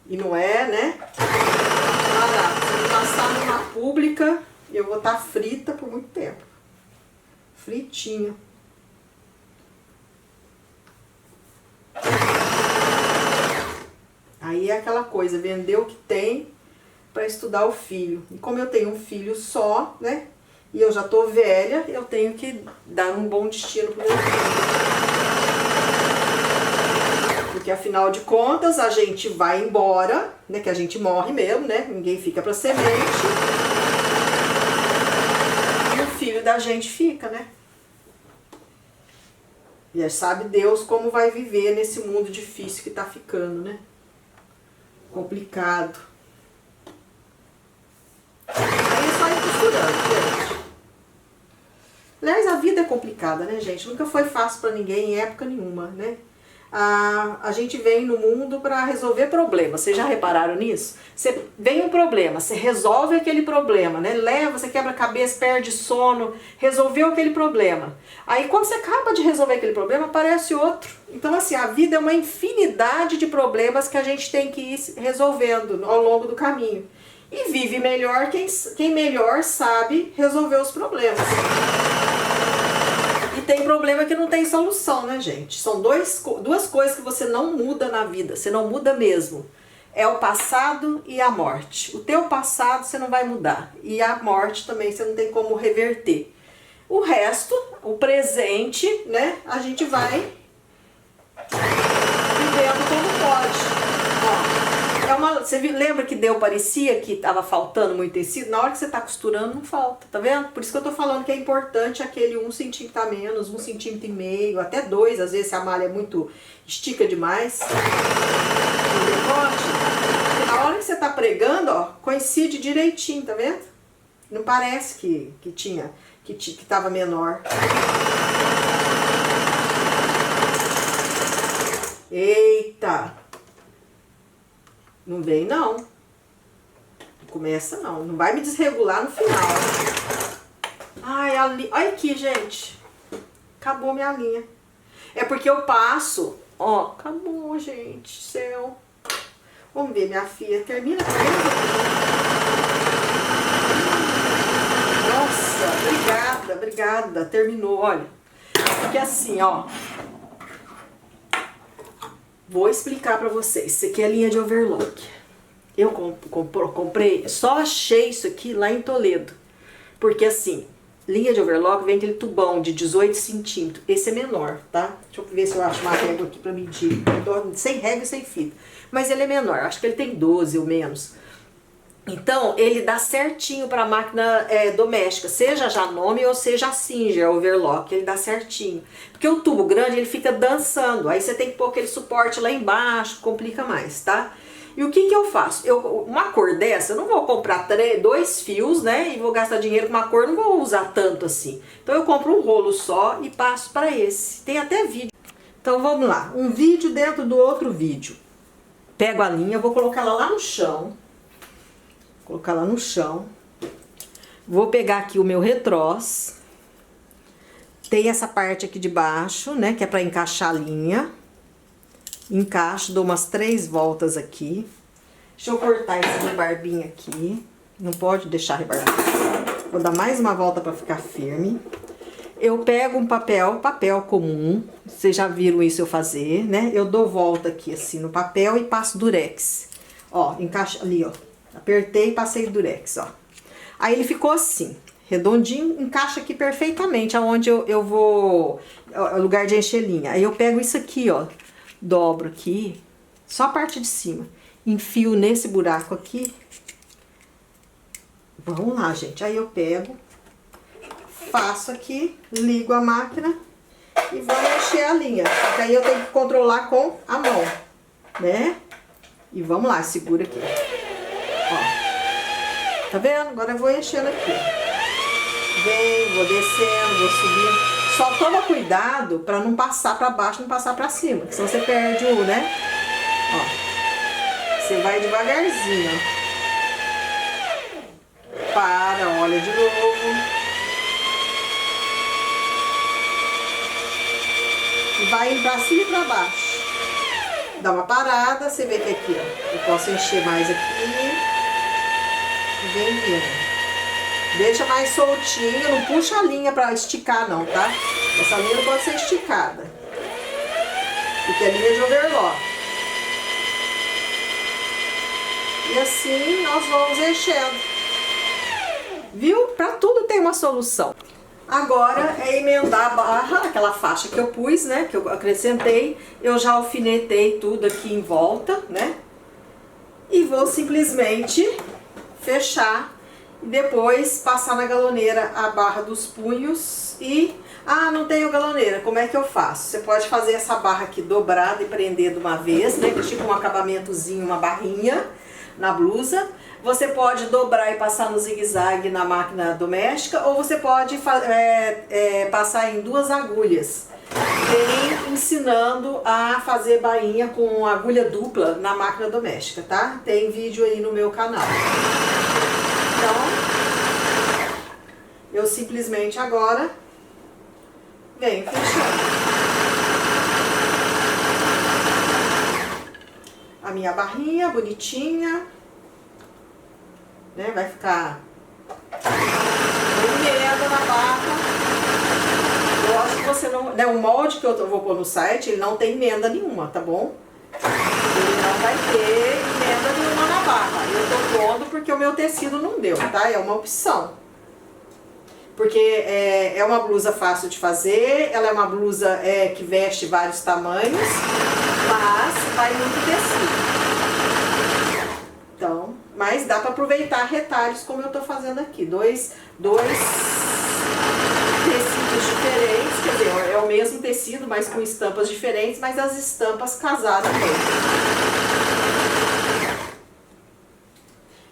S1: E não é, né? Se eu passar numa pública, eu vou estar frita por muito tempo. Fritinha. Aí é aquela coisa, vender o que tem para estudar o filho. E como eu tenho um filho só, né? E eu já tô velha, eu tenho que dar um bom destino pro meu filho. Porque afinal de contas, a gente vai embora, né? Que a gente morre mesmo, né? Ninguém fica pra semente. E o filho da gente fica, né? E sabe Deus como vai viver nesse mundo difícil que tá ficando, né? Complicado. complicada, né, gente? Nunca foi fácil para ninguém em época nenhuma, né? A gente vem no mundo para resolver problemas. Vocês já repararam nisso? Você vem um problema, você resolve aquele problema, né? Leva, você quebra a cabeça, perde sono, resolveu aquele problema. Aí quando você acaba de resolver aquele problema, aparece outro. Então assim, a vida é uma infinidade de problemas que a gente tem que ir resolvendo ao longo do caminho. E vive melhor quem melhor sabe resolver os problemas. E tem problema que não tem solução, né, gente? São duas coisas que você não muda na vida, você não muda mesmo. É o passado e a morte. O teu passado você não vai mudar. E a morte também você não tem como reverter. O resto, o presente, né, a gente vai vivendo como pode. Ó, você lembra que parecia que estava faltando muito tecido? Na hora que você está costurando, não falta, tá vendo? Por isso que eu tô falando que é importante aquele 1 centímetro a menos, 1,5 centímetros, até 2, às vezes se a malha é muito, estica demais. Na hora que você tá pregando, ó, coincide direitinho, tá vendo? Não parece que tava menor. Eita! Não vem não. Não começa não. Não vai me desregular no final. Ai, olha aqui, gente. Acabou minha linha. É porque eu passo. Ó, acabou, gente. Céu. Vamos ver, minha filha. Termina. Nossa, obrigada. Terminou, olha. Porque assim, ó. Vou explicar pra vocês. Isso aqui é a linha de overlock. Eu comprei, só achei isso aqui lá em Toledo. Porque assim, linha de overlock vem aquele tubão de 18 centímetros. Esse é menor, tá? Deixa eu ver se eu acho uma régua aqui pra medir. Sem régua e sem fita. Mas ele é menor, acho que ele tem 12 ou menos. Então, ele dá certinho para máquina doméstica, seja Janome ou seja a Singer Overlock, ele dá certinho. Porque o tubo grande, ele fica dançando, aí você tem que pôr aquele suporte lá embaixo, complica mais, tá? E o que eu faço? Uma cor dessa, eu não vou comprar 2 fios, né? E vou gastar dinheiro com uma cor, não vou usar tanto assim. Então eu compro um rolo só e passo para esse. Tem até vídeo. Então vamos lá, um vídeo dentro do outro vídeo. Pego a linha, vou colocar ela lá no chão. Colocar lá no chão. Vou pegar aqui o meu retrós. Tem essa parte aqui de baixo, né? Que é pra encaixar a linha. Encaixo, dou umas 3 voltas aqui. Deixa eu cortar esse rebarbinho aqui. Não pode deixar rebarbinho. Vou dar mais uma volta pra ficar firme. Eu pego um papel comum. Vocês já viram isso eu fazer, né? Eu dou volta aqui assim no papel e passo durex. Ó, encaixa ali, ó. Apertei e passei o durex, ó. Aí ele ficou assim, redondinho, encaixa aqui perfeitamente aonde eu vou, o lugar de encher linha. Aí eu pego isso aqui, ó, dobro aqui, só a parte de cima, enfio nesse buraco aqui. Vamos lá, gente. Aí eu pego, faço aqui, ligo a máquina e vou encher a linha. Só que aí eu tenho que controlar com a mão, né? E vamos lá, segura aqui. Ó, tá vendo? Agora eu vou enchendo aqui. Vem, vou descendo, vou subindo. Só toma cuidado pra não passar pra baixo, não passar pra cima, porque senão você perde o, né? Ó, você vai devagarzinho, ó. Para, olha de novo. E vai indo pra cima e pra baixo. Dá uma parada, você vê que aqui, ó, eu posso encher mais aqui. E vem vindo. Deixa mais soltinho, não puxa a linha pra esticar não, tá? Essa linha não pode ser esticada. Porque é linha de overlock. E assim nós vamos enchendo. Viu? Pra tudo tem uma solução. Agora é emendar a barra, aquela faixa que eu pus, né? Que eu acrescentei. Eu já alfinetei tudo aqui em volta, né? E vou simplesmente fechar. E depois passar na galoneira a barra dos punhos e... Ah, não tenho galoneira, como é que eu faço? Você pode fazer essa barra aqui dobrada e prender de uma vez, né? Que é tipo um acabamentozinho, uma barrinha. na blusa. Você pode dobrar e passar no zigue-zague na máquina doméstica, ou você pode passar em 2 agulhas. Tem ensinando a fazer bainha com agulha dupla na máquina doméstica, tá? Tem vídeo aí no meu canal. Então, eu simplesmente agora venho fechando a minha barrinha bonitinha, né? Vai ficar emenda na barra. Eu acho que você não... Né, o molde que eu vou pôr no site, ele não tem emenda nenhuma, tá bom? Ele não vai ter emenda nenhuma na barra. Eu tô pondo porque o meu tecido não deu, tá? É uma opção. Porque é uma blusa fácil de fazer, ela é uma blusa que veste vários tamanhos, mas vai muito tecido. Então, mas dá pra aproveitar retalhos como eu tô fazendo aqui. Dois tecidos diferentes, quer dizer, é o mesmo tecido, mas com estampas diferentes, mas as estampas casaram bem.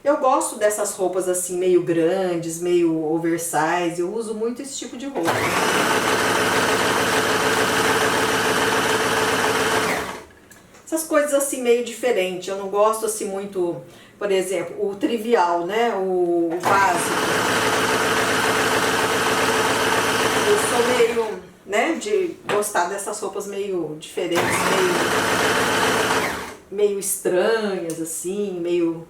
S1: Eu gosto dessas roupas assim, meio grandes, meio oversize, eu uso muito esse tipo de roupa. Essas coisas assim, meio diferentes, eu não gosto assim muito, por exemplo, o trivial, né, o básico. Eu sou meio, né, de gostar dessas roupas meio diferentes, meio estranhas, assim, meio...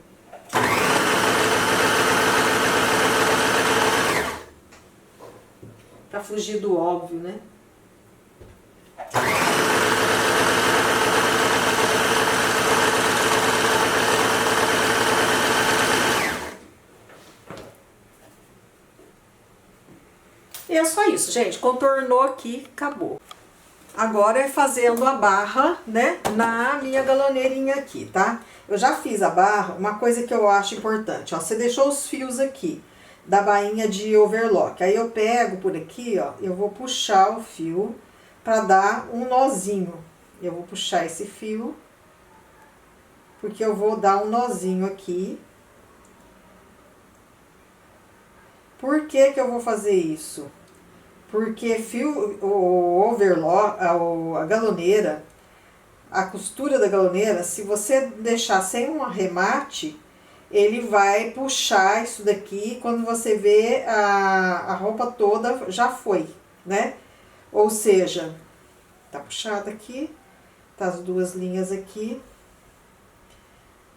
S1: Pra fugir do óbvio, né? E é só isso, gente. Contornou aqui, acabou. Agora é fazendo a barra, né, na minha galoneirinha aqui, tá? Eu já fiz a barra, uma coisa que eu acho importante, ó, você deixou os fios aqui da bainha de overlock. Aí eu pego por aqui, ó, eu vou puxar o fio pra dar um nozinho. Eu vou puxar esse fio, porque eu vou dar um nozinho aqui. Por que que eu vou fazer isso? Porque o overlock, a galoneira, a costura da galoneira, se você deixar sem um arremate, ele vai puxar isso daqui, quando você vê a roupa toda já foi, né? Ou seja, tá puxada aqui, tá as 2 linhas aqui,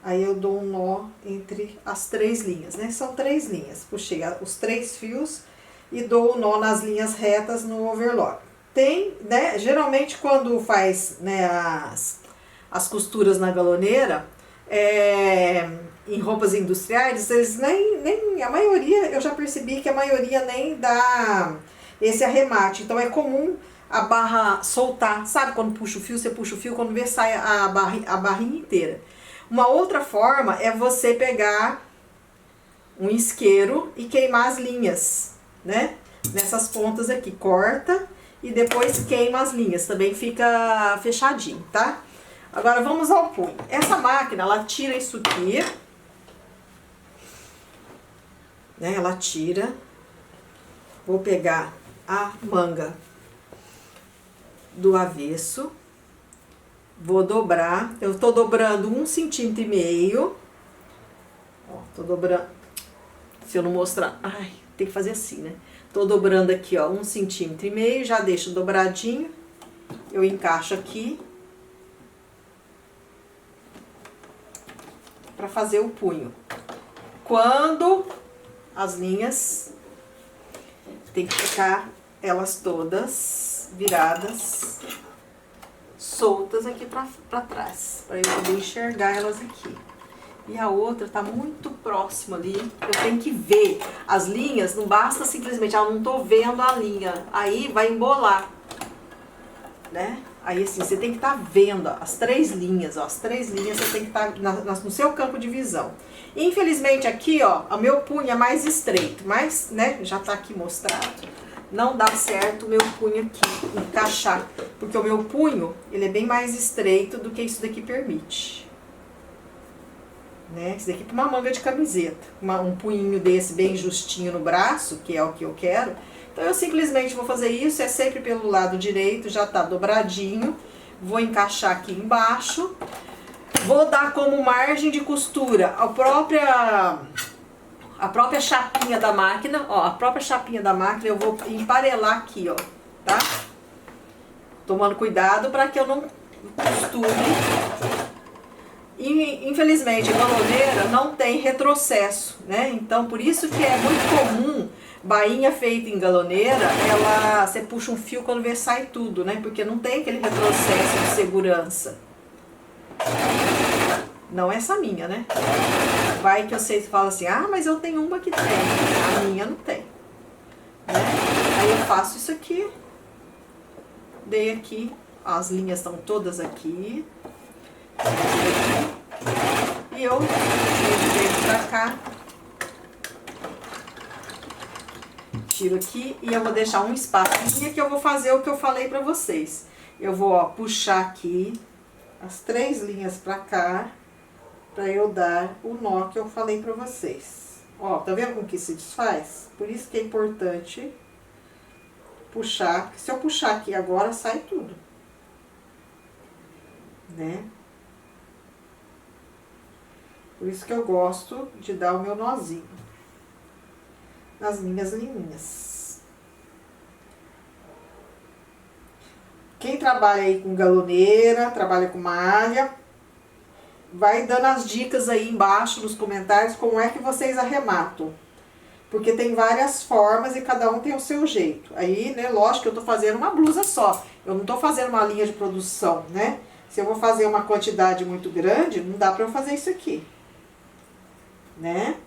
S1: aí eu dou um nó entre as 3 linhas, né? São 3 linhas, puxei os 3 fios e dou o nó nas linhas retas no overlock. Tem, né, geralmente quando faz, né, as costuras na galoneira, em roupas industriais, eles nem a maioria, eu já percebi que a maioria nem dá esse arremate. Então é comum a barra soltar, sabe? Quando puxa o fio, você puxa o fio, quando vê sai a barrinha inteira. Uma outra forma é você pegar um isqueiro e queimar as linhas, né? Nessas pontas aqui, corta e depois queima as linhas, também fica fechadinho, tá? Agora vamos ao punho. Essa máquina, ela tira isso aqui, né? Ela tira. Vou pegar a manga do avesso, vou dobrar. Eu tô dobrando 1,5 centímetro. Ó, tô dobrando. Se eu não mostrar, ai, tem que fazer assim, né? Tô dobrando aqui, ó, 1,5 centímetro, já deixo dobradinho. Eu encaixo aqui para fazer o punho. Quando as linhas tem que ficar elas todas viradas, soltas aqui para trás, para eu poder enxergar elas aqui. E a outra tá muito próxima ali, eu tenho que ver as linhas, não basta simplesmente, eu não tô vendo a linha, aí vai embolar, né? Aí assim, você tem que estar vendo as 3 linhas, ó, as 3 linhas você tem que estar no seu campo de visão. Infelizmente aqui, ó, o meu punho é mais estreito, mas, né, já tá aqui mostrado. Não dá certo o meu punho aqui encaixar, porque o meu punho, ele é bem mais estreito do que isso daqui permite. né? Isso daqui é uma manga de camiseta, um punhinho desse bem justinho no braço, que é o que eu quero. Então eu simplesmente vou fazer isso, é sempre pelo lado direito, já tá dobradinho. Vou encaixar aqui embaixo. Vou dar como margem de costura a própria chapinha da máquina, ó, a própria chapinha da máquina eu vou emparelar aqui, ó, tá? Tomando cuidado para que eu não costure. E, infelizmente, a galoneira não tem retrocesso, né? Então, por isso que é muito comum bainha feita em galoneira, você puxa um fio quando vê sai tudo, né? Porque não tem aquele retrocesso de segurança. Não essa minha, né? Vai que vocês falam assim, ah, mas eu tenho uma que tem. A minha não tem. Né? Aí eu faço isso aqui. Dei aqui. As linhas estão todas aqui. E eu tiro pra cá. Tiro aqui e eu vou deixar um espacinho que eu vou fazer o que eu falei pra vocês. Eu vou, ó, puxar aqui as 3 linhas pra cá, pra eu dar o nó que eu falei pra vocês. Ó, tá vendo como que se desfaz? Por isso que é importante puxar, porque se eu puxar aqui agora, sai tudo. Né? Por isso que eu gosto de dar o meu nozinho nas minhas linhas. Quem trabalha aí com galoneira, trabalha com malha, vai dando as dicas aí embaixo nos comentários como é que vocês arrematam. Porque tem várias formas e cada um tem o seu jeito. Aí, né, lógico que eu tô fazendo uma blusa só. Eu não tô fazendo uma linha de produção, né? Se eu vou fazer uma quantidade muito grande, não dá pra eu fazer isso aqui. Né?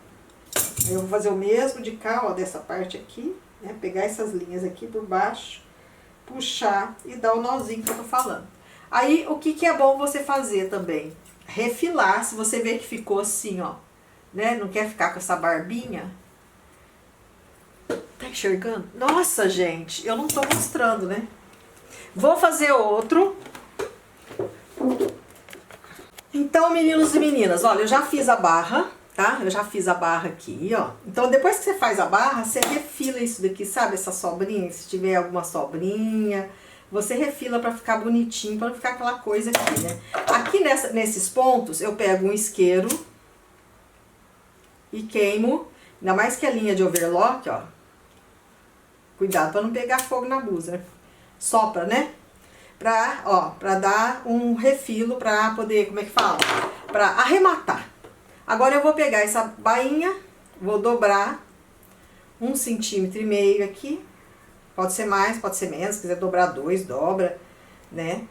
S1: Eu vou fazer o mesmo de cá, ó, dessa parte aqui, né? Pegar essas linhas aqui por baixo, puxar e dar o nozinho que eu tô falando. Aí, o que que é bom você fazer também? Refilar, se você vê que ficou assim, ó, né? Não quer ficar com essa barbinha. Tá enxergando? Nossa, gente, eu não tô mostrando, né? Vou fazer outro. Então, meninos e meninas, olha, eu já fiz a barra, tá? Eu já fiz a barra aqui, ó. Então, depois que você faz a barra, você refila isso daqui, sabe? Essa sobrinha, se tiver alguma sobrinha, você refila pra ficar bonitinho, pra não ficar aquela coisa aqui, né? Aqui nesses pontos, eu pego um isqueiro e queimo, ainda mais que a linha de overlock, ó. Cuidado pra não pegar fogo na blusa, né? Sopra, né? Pra dar um refilo pra poder, como é que fala? Pra arrematar. Agora eu vou pegar essa bainha, vou dobrar 1,5 cm aqui. Pode ser mais, pode ser menos, se quiser dobrar 2, dobra, né?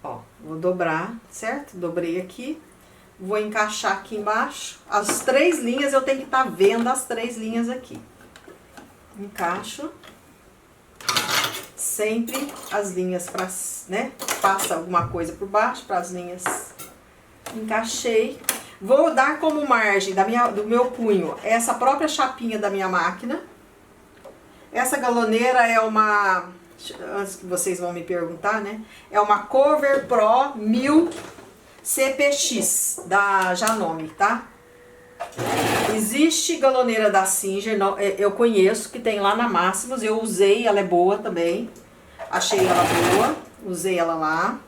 S1: Ó, vou dobrar, certo? Dobrei aqui. Vou encaixar aqui embaixo. As 3 linhas, eu tenho que estar vendo as 3 linhas aqui. Encaixo. Sempre as linhas para, né? Passa alguma coisa por baixo para as linhas. Encaixei. Vou dar como margem do meu punho essa própria chapinha da minha máquina. Essa galoneira é uma, antes que vocês vão me perguntar, né? É uma Cover Pro 1000 CPX da Janome, tá? Existe galoneira da Singer, eu conheço, que tem lá na Máximos, eu usei, ela é boa também. Achei ela boa, usei ela lá.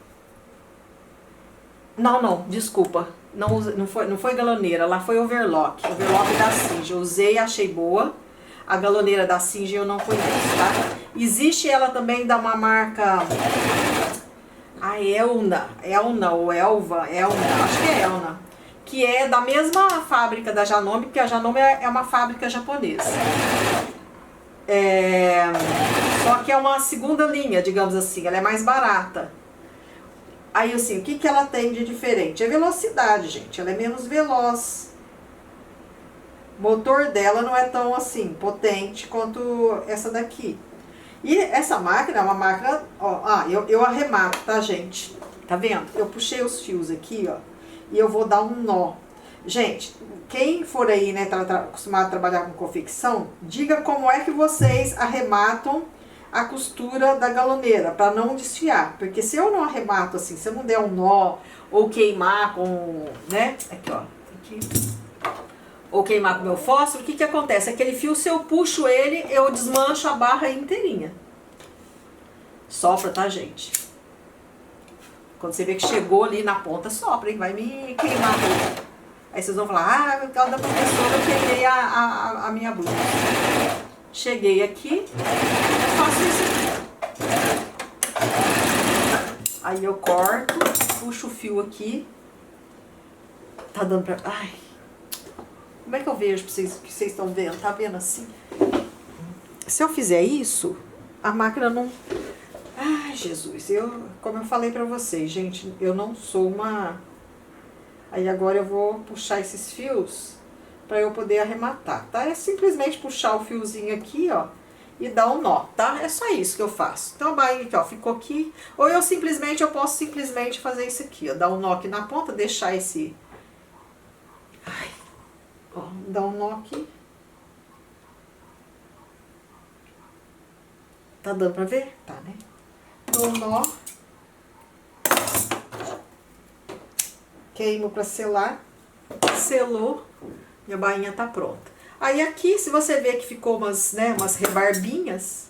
S1: Não, desculpa, não foi galoneira, lá foi overlock da Singer, eu usei e achei boa. A galoneira da Singer eu não conheço, tá? Existe ela também da uma marca, a Elna ou Elva, acho que é Elna, que é da mesma fábrica da Janome, porque a Janome é uma fábrica japonesa. Só que é uma segunda linha, digamos assim, ela é mais barata. Aí assim, o que que ela tem de diferente? É velocidade, gente, ela é menos veloz. O motor dela não é tão assim, potente quanto essa daqui. E essa máquina é uma máquina, ó, eu arremato, tá, gente? Tá vendo? Eu puxei os fios aqui, ó, e eu vou dar um nó. Gente, quem for aí, né, acostumado a trabalhar com confecção, diga como é que vocês arrematam a costura da galoneira, para não desfiar. Porque se eu não arremato assim, se eu não der um nó, ou queimar com, né, aqui ó, aqui, ou queimar com o meu fósforo, o que que acontece? Aquele fio, se eu puxo ele, eu desmancho a barra inteirinha. Sopra, tá, gente? Quando você vê que chegou ali na ponta, sopra, hein? Vai me queimar tudo. Aí vocês vão falar, ah, por causa da professora eu queimei a minha blusa. Cheguei aqui, eu faço isso aqui. Aí eu corto, puxo o fio aqui. Tá dando pra... Ai, como é que eu vejo pra vocês que vocês estão vendo? Tá vendo assim? Se eu fizer isso, a máquina não... Ai, Jesus, como eu falei pra vocês, gente, eu não sou uma... Aí agora eu vou puxar esses fios pra eu poder arrematar, tá? É simplesmente puxar o fiozinho aqui, ó, e dar um nó, tá? É só isso que eu faço. Então a bainha aqui, ó, ficou aqui. Ou eu posso simplesmente fazer isso aqui, ó, dar um nó aqui na ponta, deixar esse... Ai, ó, dar um nó aqui. Tá dando pra ver? Tá, né? Dou um nó. Queimo pra selar. Selou. Minha bainha tá pronta. Aí aqui, se você ver que ficou umas rebarbinhas,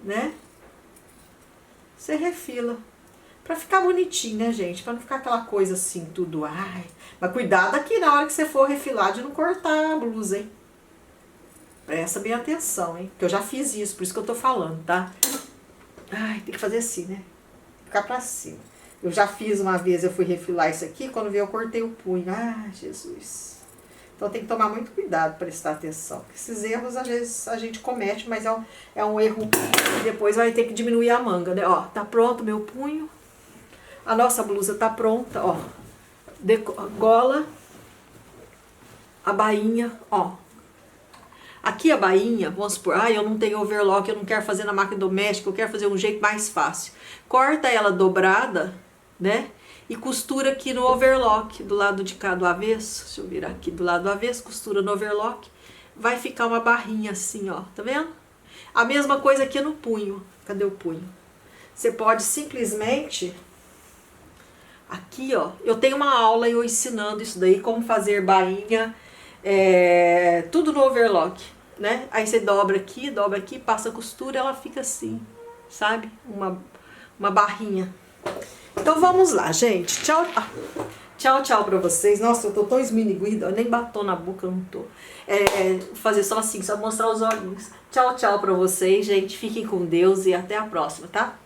S1: né? Você refila. Pra ficar bonitinho, né, gente? Pra não ficar aquela coisa assim, tudo... Ai. Mas cuidado aqui na hora que você for refilar de não cortar a blusa, hein? Presta bem atenção, hein? Porque eu já fiz isso, por isso que eu tô falando, tá? Ai, tem que fazer assim, né? Ficar pra cima. Eu já fiz uma vez, eu fui refilar isso aqui, quando veio eu cortei o punho. Ah, Jesus. Então tem que tomar muito cuidado, prestar atenção. Esses erros, às vezes, a gente comete, mas é um erro que depois vai ter que diminuir a manga, né? Ó, tá pronto o meu punho. A nossa blusa tá pronta, ó. Gola. A bainha, ó. Aqui a bainha, vamos supor, eu não tenho overlock, eu não quero fazer na máquina doméstica, eu quero fazer um jeito mais fácil. Corta ela dobrada, né? E costura aqui no overlock, do lado de cá do avesso. Deixa eu virar aqui do lado do avesso, costura no overlock. Vai ficar uma barrinha assim, ó, tá vendo? A mesma coisa aqui no punho. Cadê o punho? Você pode simplesmente... Aqui, ó, eu tenho uma aula eu ensinando isso daí, como fazer bainha, tudo no overlock, né? Aí você dobra aqui, passa a costura, ela fica assim, sabe? Uma barrinha. Então vamos lá, gente. Tchau, tchau, tchau pra vocês. Nossa, eu tô tão esminiguida, eu nem batom na boca, eu não tô. Vou fazer só assim, só mostrar os olhinhos. Tchau, tchau pra vocês, gente. Fiquem com Deus e até a próxima, tá?